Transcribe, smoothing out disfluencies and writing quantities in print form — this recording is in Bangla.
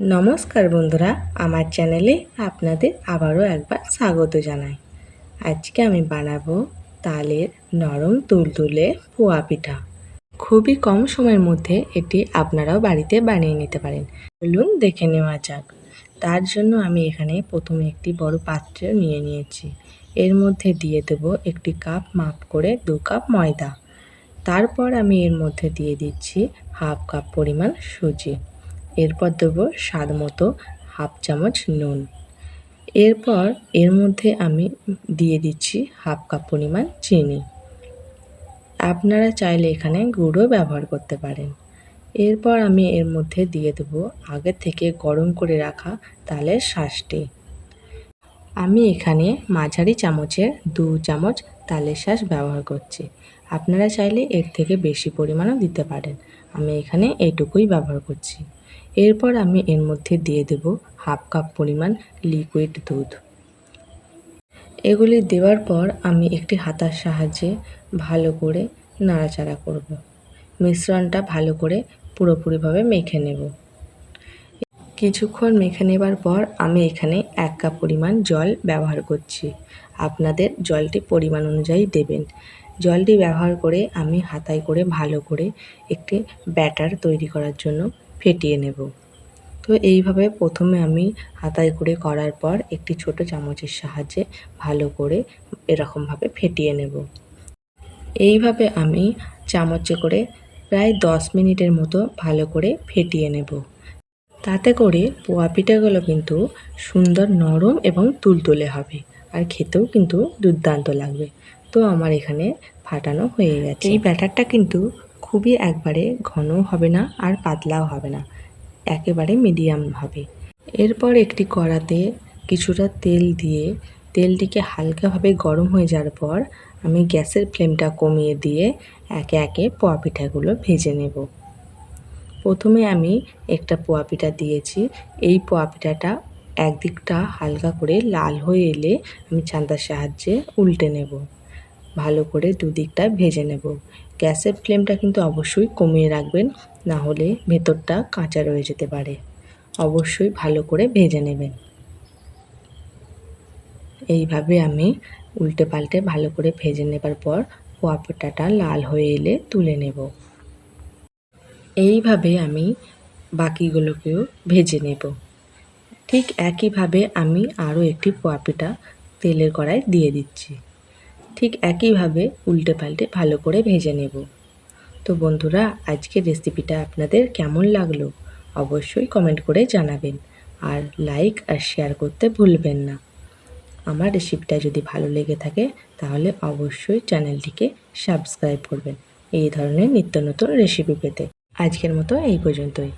নমস্কার বন্ধুরা, আমার চ্যানেলে আপনাদের আবারও একবার স্বাগত জানাই। আজকে আমি বানাবো তালের নরম তুলতুলে পোয়া পিঠা। খুবই কম সময়ের মধ্যে এটি আপনারাও বাড়িতে বানিয়ে নিতে পারেন। চলুন দেখে নেওয়া যাক। তার জন্য আমি এখানে প্রথমে একটি বড় পাত্র নিয়ে নিয়েছি। এর মধ্যে দিয়ে দেব 1 কাপ মাপ করে 2 কাপ ময়দা। তারপর আমি এর মধ্যে দিয়ে দিচ্ছি হাফ কাপ পরিমাণ সুজি। এরপর দেবো স্বাদ মতো হাফ চামচ নুন। এরপর এর মধ্যে আমি দিয়ে দিচ্ছি হাফ কাপ পরিমাণ চিনি। আপনারা চাইলে এখানে গুঁড়ো ব্যবহার করতে পারেন। এরপর আমি এর মধ্যে দিয়ে দেবো আগে থেকে গরম করে রাখা তালের শাঁসটি। আমি এখানে মাঝারি চামচের 2 চামচ তালের শাঁস ব্যবহার করছি। আপনারা চাইলে এর থেকে বেশি পরিমাণও দিতে পারেন। আমি এখানে এইটুকুই ব্যবহার করছি। এরপর আমি এর মধ্যে দিয়ে দেব হাফ কাপ পরিমাণ লিকুইড দুধ। এগুলি দেওয়ার পর আমি একটি হাতার সাহায্যে ভালো করে নাড়াচাড়া করব। মিশ্রণটা ভালো করে পুরোপুরিভাবে মেখে নেব। কিছুক্ষণ মেখে নেবার পর আমি এখানে 1 কাপ পরিমাণ জল ব্যবহার করছি। আপনাদের জলটি পরিমাণ অনুযায়ী দেবেন। জলটি ব্যবহার করে আমি হাতায় করে ভালো করে একটি ব্যাটার তৈরি করার জন্য ফেটিয়ে নেব। তো এইভাবে প্রথমে আমি হাতায় করে করার পর একটি ছোট চামচের সাহায্যে ভালো করে এরকমভাবে ফেটিয়ে নেব। এইভাবে আমি চামচে করে প্রায় 10 মিনিটের মতো ভালো করে ফেটিয়ে নেব। তাতে করে পোয়া পিঠাগুলো কিন্তু সুন্দর নরম এবং তুলতুলে হবে, আর খেতেও কিন্তু দুর্দান্ত লাগবে। তো আমার এখানে ফাটানো হয়ে গেছে। এই ব্যাটারটা কিন্তু খুবই একবারে ঘনও হবে না আর পাতলাও হবে না, একেবারে মিডিয়াম হবে। এরপর একটি কড়াতে কিছুটা তেল দিয়ে তেলটিকে হালকাভাবে গরম হয়ে যাওয়ার পর আমি গ্যাসের ফ্লেমটা কমিয়ে দিয়ে একে একে পোয়া পিঠাগুলো ভেজে নেব। প্রথমে আমি একটা পোয়া পিঠা দিয়েছি। এই পোয়া পিঠাটা একদিকটা হালকা করে লাল হয়ে এলে আমি ছান্তার সাহায্যে উল্টে নেব। ভালো করে দুদিকটা ভেজে নেব। গ্যাসের ফ্লেমটা কিন্তু অবশ্যই কমিয়ে রাখবেন, না হলে ভেতরটা কাঁচা রয়ে যেতে পারে। অবশ্যই ভালো করে ভেজে নেবেন। এইভাবে আমি উল্টে পাল্টে ভালো করে ভেজে নেবার পর পোয়া পিঠাটা লাল হয়ে এলে তুলে নেব। এইভাবে আমি বাকিগুলোকেও ভেজে নেব। ঠিক একইভাবে আমি আরও একটি পোয়া পিঠা তেলের কড়ায় দিয়ে দিচ্ছি। ঠিক একইভাবে উল্টে পাল্টে ভালো করে ভেজে নেব। তো বন্ধুরা, আজকের রেসিপিটা আপনাদের কেমন লাগলো অবশ্যই কমেন্ট করে জানাবেন, আর লাইক আর শেয়ার করতে ভুলবেন না। আমার রেসিপিটা যদি ভালো লেগে থাকে তাহলে অবশ্যই চ্যানেলটিকে সাবস্ক্রাইব করবেন এই ধরনের নিত্য নতুন রেসিপি পেতে। আজকের মতো এই পর্যন্তই।